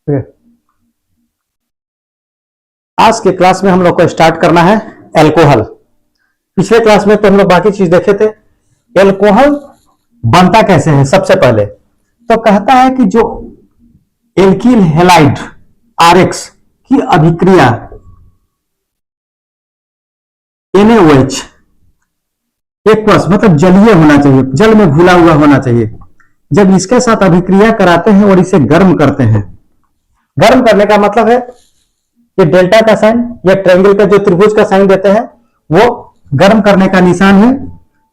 ठीक है, आज के क्लास में हम लोग को स्टार्ट करना है एल्कोहल। पिछले क्लास में तो हम लोग बाकी चीज देखे थे। एल्कोहल बनता कैसे है? सबसे पहले तो कहता है कि जो एल्किल हैलाइड RX की अभिक्रिया NaOH एक्वस मतलब जलीय होना चाहिए, जल में घुला हुआ होना चाहिए। जब इसके साथ अभिक्रिया कराते हैं और इसे गर्म करते हैं, गर्म करने का मतलब है ये डेल्टा का साइन या ट्रायंगल का जो त्रिभुज का साइन देते हैं वो गर्म करने का निशान है।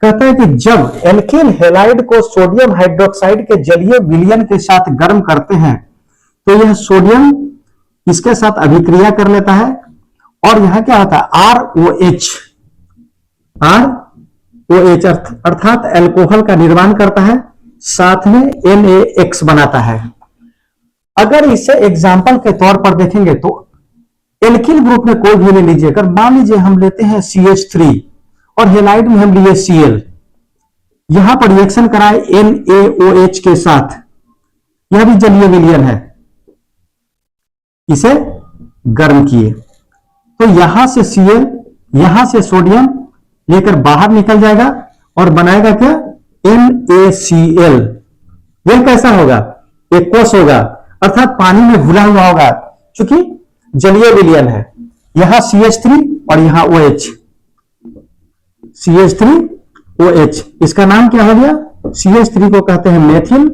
कहता है कि जब एल्किल हैलाइड को सोडियम हाइड्रोक्साइड के जलीय विलयन के साथ गर्म करते हैं तो यह सोडियम इसके साथ अभिक्रिया कर लेता है और यहां क्या होता है ROH अर्थात एल्कोहल का निर्माण करता है, साथ में NaX बनाता है। अगर इसे एग्जाम्पल के तौर पर देखेंगे तो एल्किल ग्रुप में कोई भी ले लीजिए, अगर मान लीजिए हम लेते हैं CH3 और हैलाइड में हम लिए Cl, यहां पर रिएक्शन कराए NaOH के साथ, यह भी जलीय विलयन है, इसे गर्म किए तो यहां से Cl यहां से सोडियम लेकर बाहर निकल जाएगा और बनाएगा क्या? NaCl। यह कैसा होगा? एक्वस होगा, अर्थात पानी में घुला हुआ होगा, क्योंकि जलीय विलयन है। यहां CH3 और यहां OH, CH3OH, इसका नाम क्या हो गया? CH3 को कहते हैं मेथिल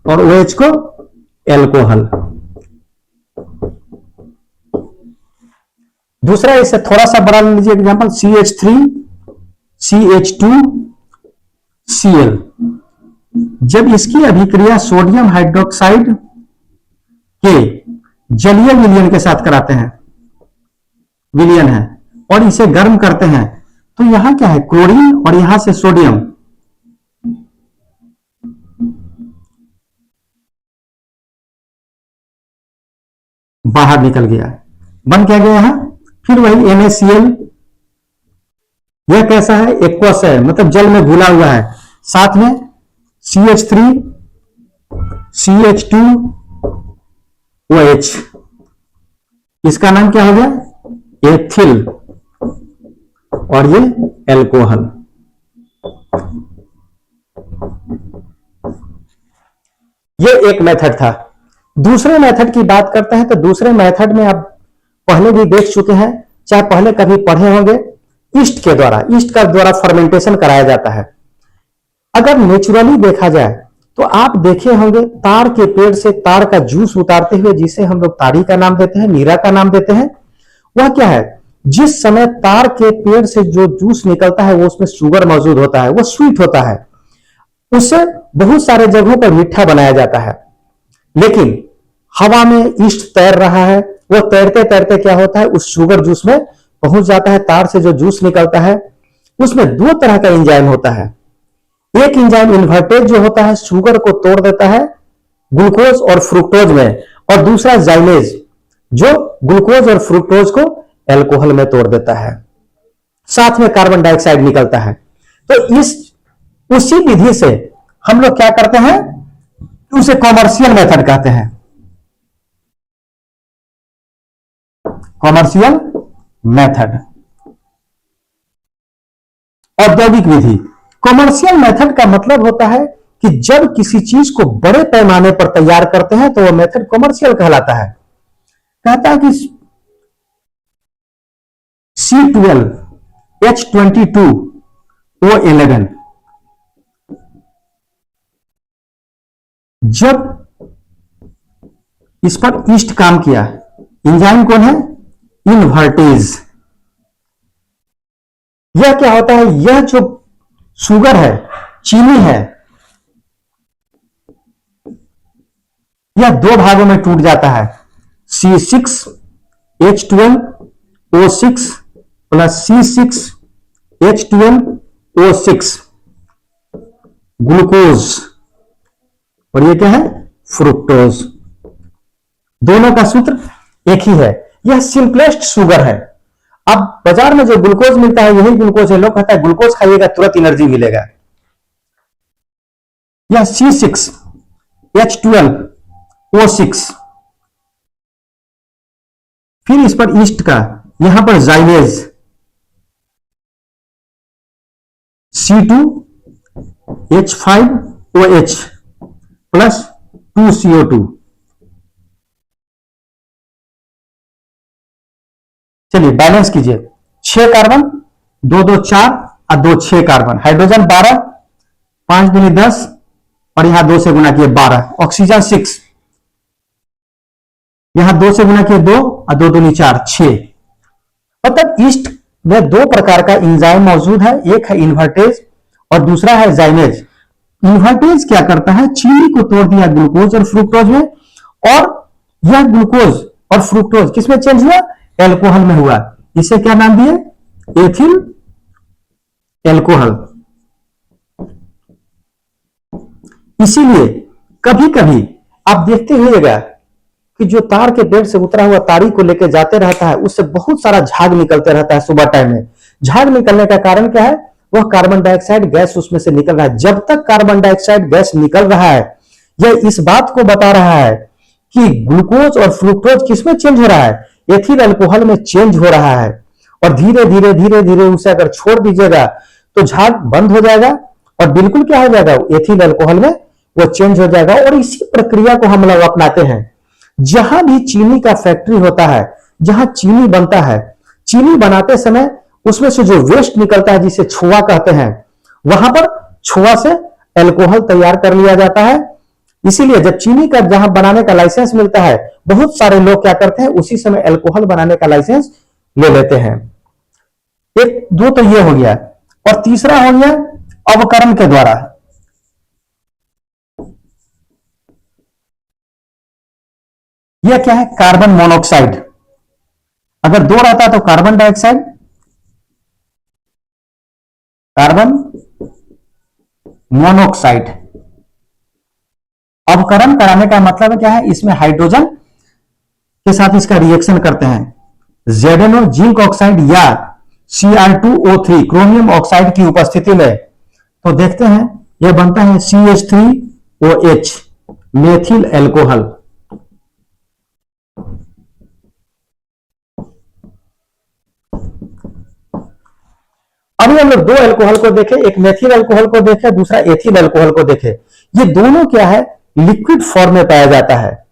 और OH को एल्कोहल। दूसरा इसे थोड़ा सा बड़ा ले लीजिए एग्जांपल, CH3 CH2Cl। जब इसकी अभिक्रिया सोडियम हाइड्रोक्साइड के जलीय विलयन के साथ कराते हैं, विलयन है, और इसे गर्म करते हैं तो यहां क्या है? क्लोरीन और यहां से सोडियम बाहर निकल गया, बन क्या गया है? फिर वही NaCl। यह कैसा है? एक्वस है, मतलब जल में घुला हुआ है, साथ में CH3 CH2OH, इसका नाम क्या हो गया? एथिल, और ये एल्कोहल। ये एक मेथड था। दूसरे मेथड की बात करते हैं तो दूसरे मेथड में आप पहले भी देख चुके हैं, चाहे पहले कभी पढ़े होंगे, ईस्ट के द्वारा, ईस्ट का द्वारा फर्मेंटेशन कराया जाता है। अगर नेचुरली देखा जाए तो आप देखे होंगे तार के पेड़ से तार का जूस उतारते हुए, जिसे हम लोग तारी का नाम देते हैं, नीरा का नाम देते हैं। वह क्या है? जिस समय तार के पेड़ से जो जूस निकलता है वो उसमें शुगर मौजूद होता है, वो स्वीट होता है, उससे बहुत सारे जगहों पर मीठा बनाया जाता है। लेकिन हवा में ईस्ट तैर रहा है, वो तैरते तैरते क्या होता है? उस शुगर जूस में पहुंच जाता है। तार से जो जूस निकलता है उसमें दो तरह का एंजाइम होता है। एक एंजाइम इन्वर्टेज जो होता है, शुगर को तोड़ देता है ग्लूकोज और फ्रुक्टोज में, और दूसरा जाइमेज जो ग्लूकोज और फ्रुक्टोज को एल्कोहल में तोड़ देता है, साथ में कार्बन डाइऑक्साइड निकलता है। तो उसी विधि से हम लोग क्या करते हैं? उसे कॉमर्शियल मेथड कहते हैं, कॉमर्शियल मेथड, औद्योगिक विधि। कॉमर्शियल मेथड का मतलब होता है कि जब किसी चीज को बड़े पैमाने पर तैयार करते हैं तो वह मेथड कॉमर्शियल कहलाता है। कहता है कि C12H22O11, जब इस पर ईस्ट काम किया, एंजाइम कौन है? इन्वर्टेज। यह क्या होता है? यह जो शुगर है, चीनी है, यह दो भागों में टूट जाता है, C6H12O6 प्लस C6H12O6 ग्लूकोज, और ये क्या है? फ्रुक्टोज। दोनों का सूत्र एक ही है। यह सिंपलेस्ट शुगर है। अब बाजार में जो ग्लूकोज मिलता है यही ग्लूकोज है। लोग कहता है ग्लूकोज खाइएगा तुरंत एनर्जी मिलेगा। यह C6H12O6 फिर इस पर ईस्ट का, यहां पर जाइलेज C2H5OH प्लस 2CO2। चलिए बैलेंस कीजिए, 6 कार्बन, 2 2 4 और 2 6 कार्बन, हाइड्रोजन 12, 5 दूनी 10 और यहां 2 से गुना किए 12, ऑक्सीजन 6, यहां 2 से गुना किए 2 और 2 दूनी 4, 6। मतलब ईस्ट में दो प्रकार का एंजाइम मौजूद है, एक है इन्वर्टेज और दूसरा है जाइमेज। इन्वर्टेज क्या करता है, चीनी को तोड़ दिया ग्लूकोज और फ्रुक्टोज में, और यह ग्लूकोज और फ्रुक्टोज किसमें चेंज हुआ, एल्कोहल में हुआ। इसे क्या नाम दिए, एथिल एल्कोहल। इसीलिए कभी कभी आप देखते हुएगा कि जो तार के पेड़ से उतरा हुआ तारी को लेकर जाते रहता है, उससे बहुत सारा झाग निकलते रहता है सुबह टाइम में। झाग निकलने का कारण क्या है, वह कार्बन डाइऑक्साइड गैस उसमें से निकल रहा है। जब तक कार्बन डाइऑक्साइड गैस निकल रहा है, यह इस बात को बता रहा है कि ग्लूकोज और फ्रुक्टोज किसमें चेंज हो रहा है, एथिल अल्कोहल में चेंज हो रहा है। और धीरे धीरे धीरे धीरे उसे अगर छोड़ दीजिएगा तो झाग बंद हो जाएगा और बिल्कुल क्या हो जाएगा, एथिल अल्कोहल में वो चेंज हो जाएगा। और इसी प्रक्रिया को हम लोग अपनाते हैं। जहां भी चीनी का फैक्ट्री होता है, जहां चीनी बनता है, चीनी बनाते समय उसमें से जो वेस्ट निकलता है जिसे छुआ कहते हैं, वहां पर छुआ से अल्कोहल तैयार कर लिया जाता है। इसीलिए जब चीनी का जहां बनाने का लाइसेंस मिलता है, बहुत सारे लोग क्या करते हैं, उसी समय अल्कोहल बनाने का लाइसेंस ले लेते हैं। एक दो तो ये हो गया, और तीसरा हो गया अवकरण के द्वारा। यह क्या है, कार्बन मोनोऑक्साइड। अगर दो रहता तो कार्बन डाइऑक्साइड, कार्बन मोनोऑक्साइड। अवकरण कराने का मतलब क्या है, इसमें हाइड्रोजन के साथ इसका रिएक्शन करते हैं। जेडेनो जिंक ऑक्साइड या Cr2O3 क्रोमियम ऑक्साइड की उपस्थिति में, तो देखते हैं यह बनता है CH3OH मेथिल एल्कोहल। अभी हम लोग दो अल्कोहल को देखें, एक मेथिल अल्कोहल को देखें, दूसरा एथिल अल्कोहल को देखें। ये दोनों क्या है, लिक्विड फॉर्म में पाया जाता है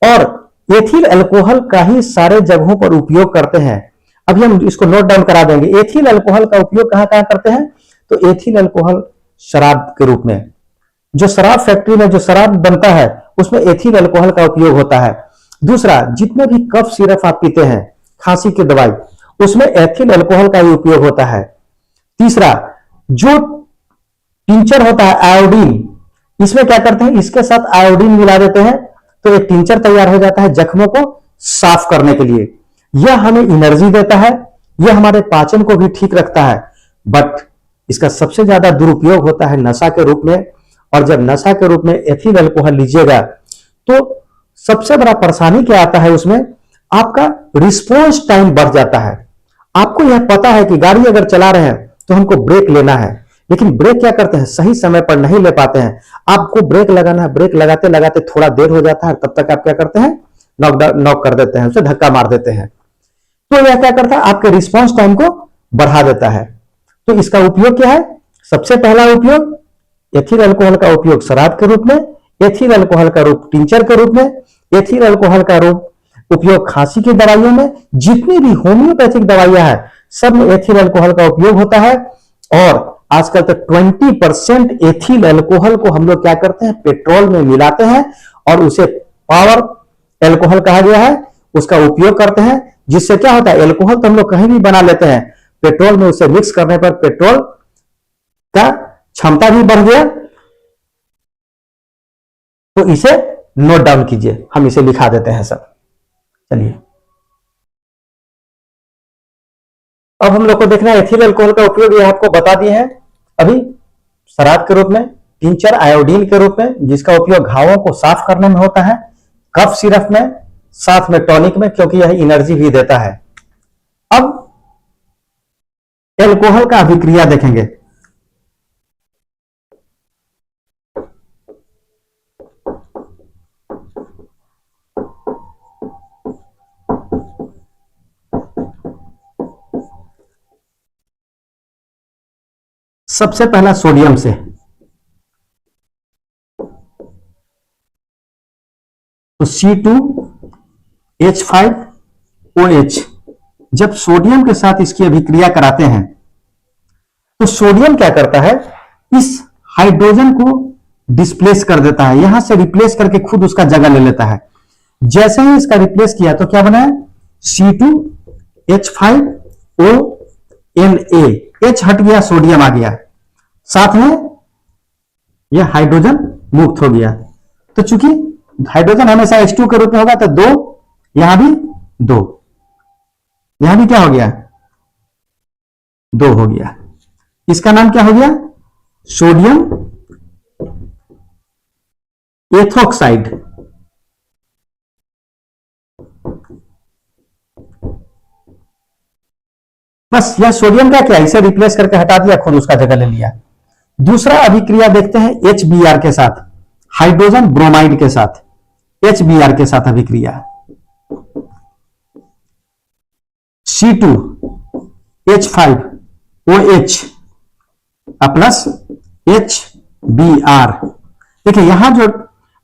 और एथिल अल्कोहल का ही सारे जगहों पर उपयोग करते हैं। अभी हम इसको नोट डाउन करा देंगे। एथिल अल्कोहल का उपयोग कहां कहां करते हैं, तो एथिल अल्कोहल शराब के रूप में, जो शराब फैक्ट्री में जो शराब बनता है उसमें एथिल अल्कोहल का उपयोग होता है। दूसरा, जितने भी कफ सिरप आप पीते हैं, खांसी की दवाई, उसमें एथिल अल्कोहल का ही उपयोग होता है। तीसरा, जो टिंचर होता है आयोडीन, इसमें क्या करते हैं, इसके साथ आयोडीन मिला देते हैं तो एक टिंचर तैयार हो जाता है जख्मों को साफ करने के लिए। यह हमें एनर्जी देता है, यह हमारे पाचन को भी ठीक रखता है। बट इसका सबसे ज्यादा दुरुपयोग होता है नशा के रूप में। और जब नशा के रूप में एथिल अल्कोहल लीजिएगा तो सबसे बड़ा परेशानी क्या आता है, उसमें आपका रिस्पॉन्स टाइम बढ़ जाता है। आपको यह पता है कि गाड़ी अगर चला रहे हैं तो हमको ब्रेक लेना है, लेकिन ब्रेक क्या करते हैं, सही समय पर नहीं ले पाते हैं। आपको ब्रेक लगाना है, ब्रेक लगाते लगाते थोड़ा देर हो जाता है, तब तक आप क्या करते हैं, नॉक कर देते हैं, उसे धक्का मार देते हैं। तो यह क्या करता है, आपके रिस्पॉन्स टाइम को बढ़ा देता है। तो इसका उपयोग क्या है, सबसे पहला उपयोग एथिल अल्कोहल का उपयोग शराब के रूप में, एथिल अल्कोहल का रूप टिंचर के रूप में, एथिल अल्कोहल का रूप उपयोग खांसी की दवाइयों में। जितनी भी होम्योपैथिक दवाइयां हैं सब में एथिल अल्कोहल का उपयोग होता है। और आजकल तो 20% एथिल अल्कोहल को हम लोग क्या करते हैं, पेट्रोल में मिलाते हैं और उसे पावर अल्कोहल कहा गया है, उसका उपयोग करते हैं। जिससे क्या होता है, अल्कोहल तो हम लोग कहीं भी बना लेते हैं, पेट्रोल में उसे मिक्स करने पर पेट्रोल का क्षमता भी बढ़ गया। तो इसे नोट डाउन कीजिए, हम इसे लिखा देते हैं सब। चलिए अब हम लोग को देखना है एथिल अल्कोहल का उपयोग, ये आपको बता दिए हैं अभी, शराब के रूप में, टिंचर आयोडीन के रूप में जिसका उपयोग घावों को साफ करने में होता है, कफ सिरप में, साथ में टॉनिक में, क्योंकि यह एनर्जी भी देता है। अब एल्कोहल का अभिक्रिया देखेंगे। सबसे पहला सोडियम से, तो C2H5OH जब सोडियम के साथ इसकी अभिक्रिया कराते हैं तो सोडियम क्या करता है, इस हाइड्रोजन को डिस्प्लेस कर देता है, यहां से रिप्लेस करके खुद उसका जगह ले लेता है। जैसे ही इसका रिप्लेस किया तो क्या बना है, C2H5ONA, H हट गया, सोडियम आ गया, साथ में यह हाइड्रोजन मुक्त हो गया। तो चूंकि हाइड्रोजन हमेशा H2 के रूप में होगा तो 2, यहां भी 2, यहां भी क्या हो गया, 2 हो गया। इसका नाम क्या हो गया, सोडियम एथोक्साइड। बस यह सोडियम का क्या, इसे रिप्लेस करके हटा दिया, खुद उसका जगह ले लिया। दूसरा अभिक्रिया देखते हैं HBr के साथ, हाइड्रोजन ब्रोमाइड के साथ, HBr के साथ अभिक्रिया, C2H5OH प्लस HBr। देखिए यहां जो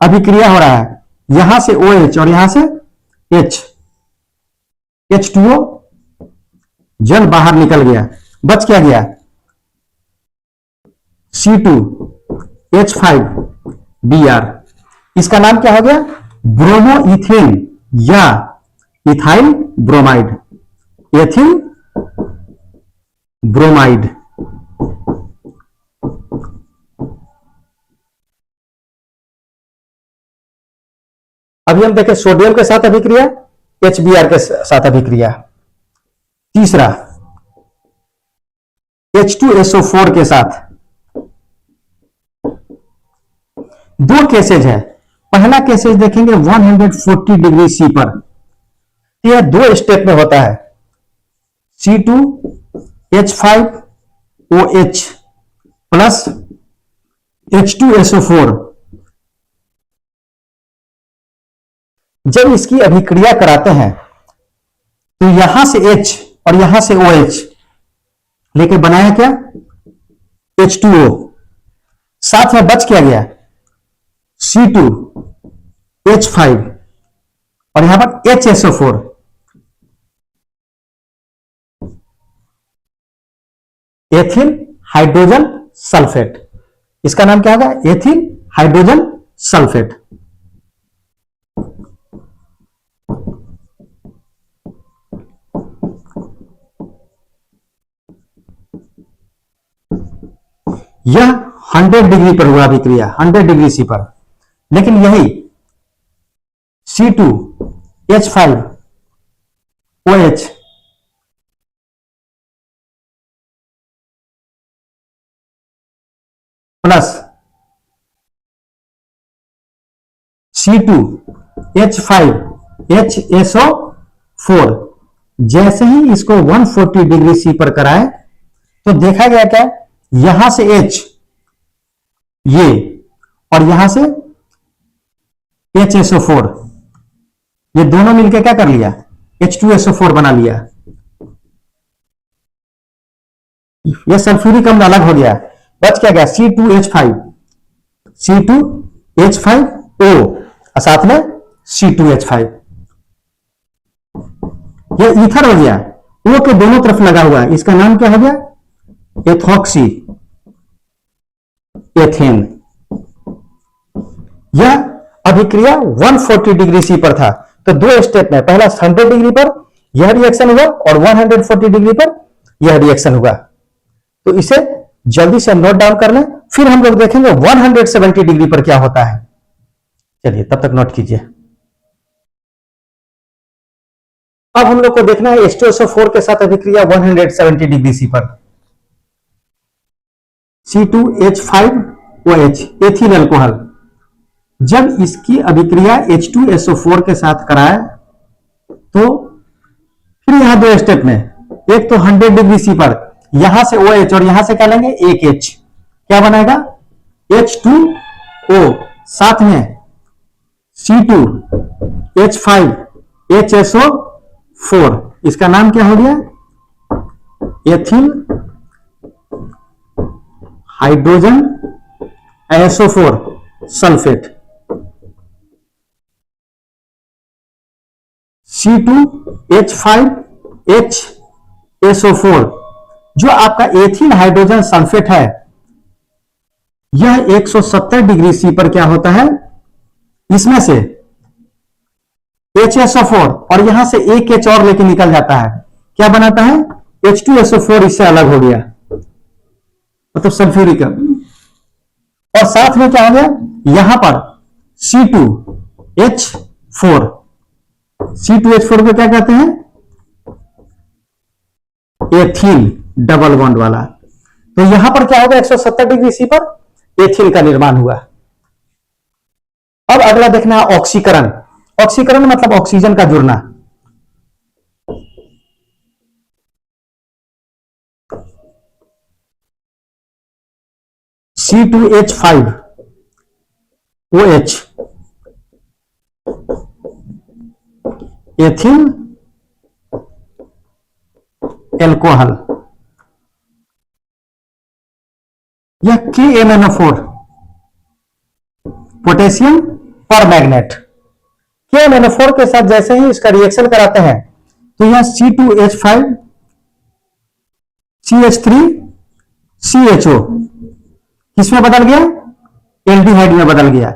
अभिक्रिया हो रहा है, यहां से OH और यहां से H, H2O जल बाहर निकल गया, बच क्या गया, C2H5Br। इसका नाम क्या हो गया, ब्रोमो इथेन या इथाइल ब्रोमाइड, एथिल ब्रोमाइड। अभी हम देखें सोडियम के साथ अभिक्रिया, HBr के साथ अभिक्रिया। तीसरा H2SO4 के साथ, 2 केसेज है। पहला केसेज देखेंगे 140 डिग्री सी पर, यह 2 स्टेप में होता है, C2H5OH प्लस H2SO4। जब इसकी अभिक्रिया कराते हैं तो यहां से H और यहां से OH लेके बनाया क्या, H2O, साथ में बच क्या गया, C2H5 और यहां पर HSO4। एथिल हाइड्रोजन सल्फेट, इसका नाम क्या होगा, एथिल हाइड्रोजन सल्फेट। यह 100 डिग्री पर हुआ अभिक्रिया, 100 डिग्री सी पर। लेकिन यही C2H5OH प्लस C2H5HSO4, जैसे ही इसको 140 डिग्री सी पर कराए तो देखा गया क्या, यहां से H ये और यहां से HSO4, ये दोनों मिलकर क्या कर लिया, H2SO4 बना लिया। यह सल्फ्यूरिक अम्ल अलग हो गया, बच क्या गया, C2H5O और साथ में C2H5। यह ईथर हो गया, O के दोनों तरफ लगा हुआ है, इसका नाम क्या हो गया, एथॉक्सी एथेन। यह अभिक्रिया 140 डिग्री सी पर था, तो 2 स्टेप में, पहला 100 डिग्री पर यह रिएक्शन हुआ और 140 डिग्री पर यह रिएक्शन हुआ। तो इसे जल्दी से नोट डाउन कर लें, फिर हम लोग देखेंगे 170 डिग्री पर क्या होता है। चलिए तब तक नोट कीजिए। अब हम लोग को देखना है H2SO4 के साथ अभिक्रिया 170 डिग्री सी पर, C2H5OH एथिल अल्कोहल। जब इसकी अभिक्रिया H2SO4 के साथ कराए तो फिर यहां 2 स्टेप में, एक तो 100 डिग्री सी पर, यहां से OH और यहां से क्या लेंगे, एक H, क्या बनाएगा, H2O, साथ में C2H5HSO4, इसका नाम क्या हो गया, ethyl hydrogen SO4 sulphate, C2H5HSO4 जो आपका एथिल हाइड्रोजन सल्फेट है, यह 170 डिग्री सी पर क्या होता है, इसमें से HSO4 और यहां से एक H और लेके निकल जाता है, क्या बनाता है, H2SO4, इससे अलग हो गया, मतलब सल्फ्यूरिक। और साथ में क्या हो गया, यहां पर C2H4, C2H4 को क्या कहते हैं, एथिल डबल बॉन्ड वाला। तो यहां पर क्या होगा, 170 डिग्री सी पर एथिल का निर्माण हुआ। अब अगला देखना है ऑक्सीकरण। ऑक्सीकरण मतलब ऑक्सीजन का जुड़ना। C2H5OH एथिल एल्कोहल, यह KMnO4 पोटेशियम पर मैग्नेट। KMnO4 के साथ जैसे ही इसका रिएक्शन कराते हैं तो यह C2H5 CH3 CHO किसमें बदल गया, एल्डिहाइड में बदल गया।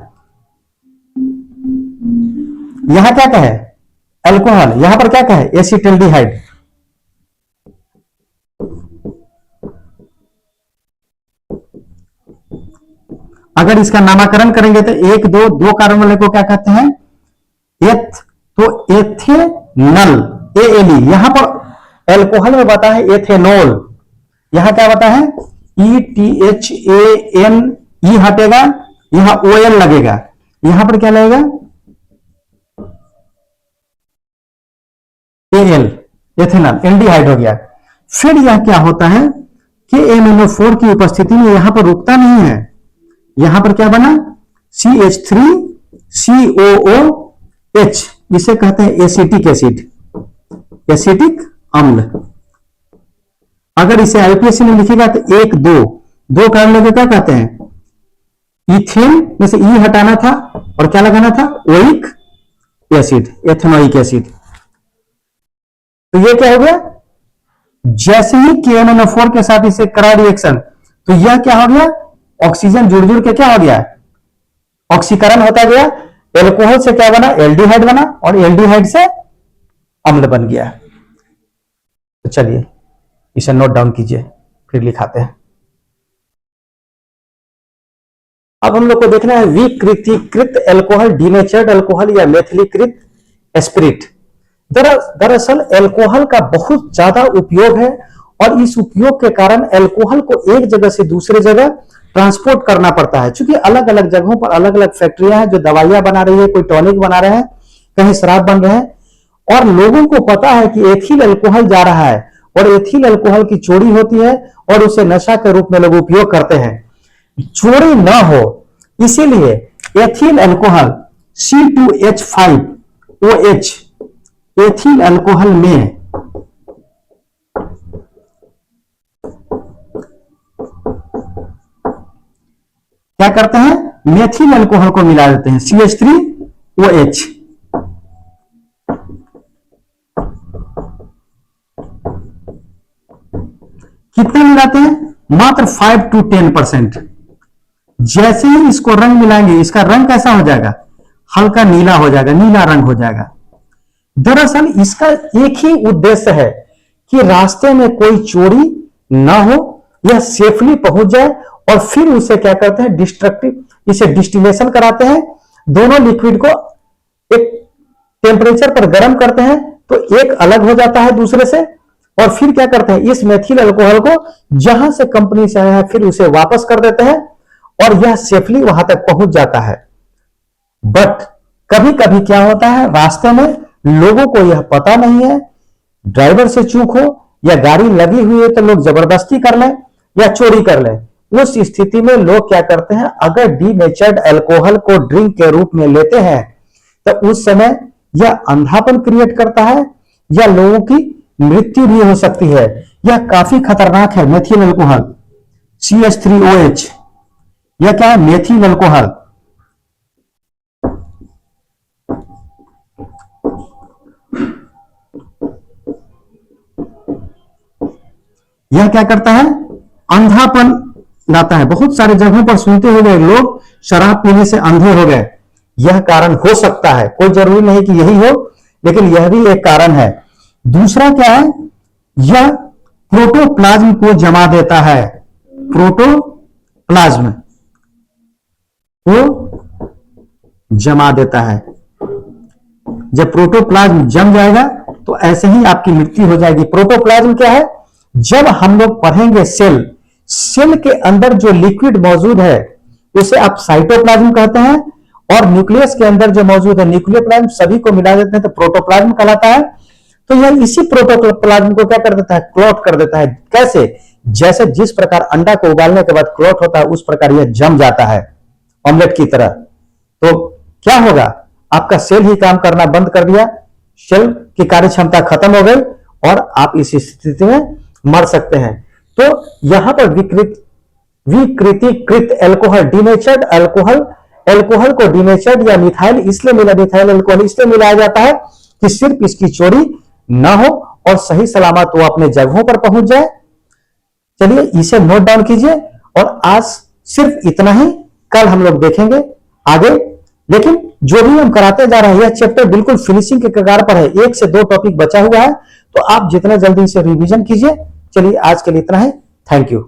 यहां क्या कहे, अल्कोहल, यहां पर क्या कहे, एसिटाल्डिहाइड। अगर इसका नामकरण करेंगे तो एक दो कार्बन वाले को क्या कहते हैं, एथ, तो एथेनल, ALE। यहां पर अल्कोहल में बता है एथेनॉल, यहां क्या बता है, ETHAN, E हटेगा, यहां OL लगेगा, यहां पर क्या लगेगा, AL, एथेनॉल, एल्डिहाइड हो गया। फिर यह क्या होता है कि KMnO4 की उपस्थिति में यहां पर रुकता नहीं है, यहां पर क्या बना, CH3COOH, इसे कहते हैं एसिटिक एसिड, एसिटिक अम्ल। अगर इसे आईपीएससी में लिखेगा तो एक दो कार्बन लेकर क्या कहते हैं, इथेन में से ई हटाना था और क्या लगाना था, ओइक एसिड, एथेनोइक एसिड। तो ये क्या हो गया, जैसे ही KMnO4 के साथ इसे करा रिएक्शन तो यह क्या हो गया, ऑक्सीजन जुड़ जुड़ के क्या हो गया, ऑक्सीकरण होता गया, एल्कोहल से क्या बना, एल्डिहाइड बना, और एल्डिहाइड से अम्ल बन गया। तो चलिए इसे नोट डाउन कीजिए, फिर लिखाते हैं। अब हम लोग को देखना है विकृतीकृत अल्कोहल, डीनेचर्ड अल्कोहल या मेथिलीकृत स्पिरिट। दरअसल अल्कोहल का बहुत ज्यादा उपयोग है और इस उपयोग के कारण अल्कोहल को एक जगह से दूसरे जगह ट्रांसपोर्ट करना पड़ता है। क्योंकि अलग अलग जगहों पर अलग अलग फैक्ट्रियां हैं जो दवाइयां बना रही है, कोई टॉनिक बना रहे हैं, कहीं शराब बन रहे हैं, और लोगों को पता है कि एथिल अल्कोहल जा रहा है और एथिल अल्कोहल की चोरी होती है और उसे नशा के रूप में लोग उपयोग करते हैं। चोरी ना हो इसीलिए ethyl alcohol C2H5OH ethyl alcohol में क्या करते हैं, मेथिल अल्कोहल को मिला देते हैं, CH3OH। कितने मिलाते हैं, मात्र 5 to 10%। जैसे ही इसको रंग मिलाएंगे इसका रंग कैसा हो जाएगा, हल्का नीला हो जाएगा, नीला रंग हो जाएगा। दरअसल इसका एक ही उद्देश्य है कि रास्ते में कोई चोरी ना हो, यह सेफली पहुंच जाए, और फिर उसे क्या करते हैं, डिस्ट्रक्टिव, इसे डिस्टिलेशन कराते हैं। दोनों लिक्विड को एक टेम्परेचर पर गर्म करते हैं तो एक अलग हो जाता है दूसरे से, और फिर क्या करते हैं, इस मेथिल अल्कोहल को जहां से कंपनी से आया है फिर उसे वापस कर देते हैं और यह सेफली वहां तक पहुंच जाता है। बट कभी कभी क्या होता है, रास्ते में लोगों को यह पता नहीं है, ड्राइवर से चूक हो या गाड़ी लगी हुई है तो लोग जबरदस्ती कर लें या चोरी कर लें। उस स्थिति में लोग क्या करते हैं, अगर डीनेचर्ड अल्कोहल को ड्रिंक के रूप में लेते हैं तो उस समय यह अंधापन क्रिएट करता है या लोगों की मृत्यु भी हो सकती है। यह काफी खतरनाक है मेथिल अल्कोहल। CH3OH, यह क्या है? Methyl alcohol. यह क्या करता है? अंधापन लाता है। बहुत सारे जगहों पर सुनते हो गए लोग शराब पीने से अंधे हो गए। यह कारण हो सकता है, कोई जरूरी नहीं कि यही हो, लेकिन यह भी एक कारण है। दूसरा क्या है? यह प्रोटोप्लाज्म को जमा देता है। प्रोटोप्लाज्म को जमा देता है। जब प्रोटोप्लाज्म जम जाएगा तो ऐसे ही आपकी मृत्यु हो जाएगी। प्रोटोप्लाज्म क्या है? जब हम लोग पढ़ेंगे सेल के अंदर जो लिक्विड मौजूद है उसे आप साइटोप्लाज्म कहते हैं, और न्यूक्लियस के अंदर जो मौजूद है न्यूक्लियोप्लाज्म, सभी को मिला देते हैं तो प्रोटोप्लाज्म कहलाता है। तो यह इसी प्रोटोप्लाज्म को क्या कर देता है? क्लॉट कर देता है। कैसे? जैसे जिस प्रकार अंडा को उबालने के बाद क्लॉट होता है, उस प्रकार यह जम जाता है ऑमलेट की तरह। तो क्या होगा? आपका सेल ही काम करना बंद कर दिया, सेल की कार्य क्षमता खत्म हो गई और आप इस स्थिति में मर सकते हैं। तो यहां पर विकृतीकृत एल्कोहल, डिनेचर्ड अल्कोहल, एल्कोहल को डिनेचर्ड या मिथाइल इसलिए मिला, मिथाइल अल्कोहल इसलिए मिलाया जाता है कि सिर्फ इसकी चोरी ना हो और सही सलामत वो अपने जगहों पर पहुंच जाए। चलिए इसे नोट डाउन कीजिए, और आज सिर्फ इतना ही। कल हम लोग देखेंगे आगे, लेकिन जो भी हम कराते जा रहे हैं यह चैप्टर बिल्कुल फिनिशिंग के कगार पर है। 1 से 2 टॉपिक बचा हुआ है, तो आप जितना जल्दी इसे रिवीजन कीजिए। चलिए आज के लिए इतना ही। Thank you.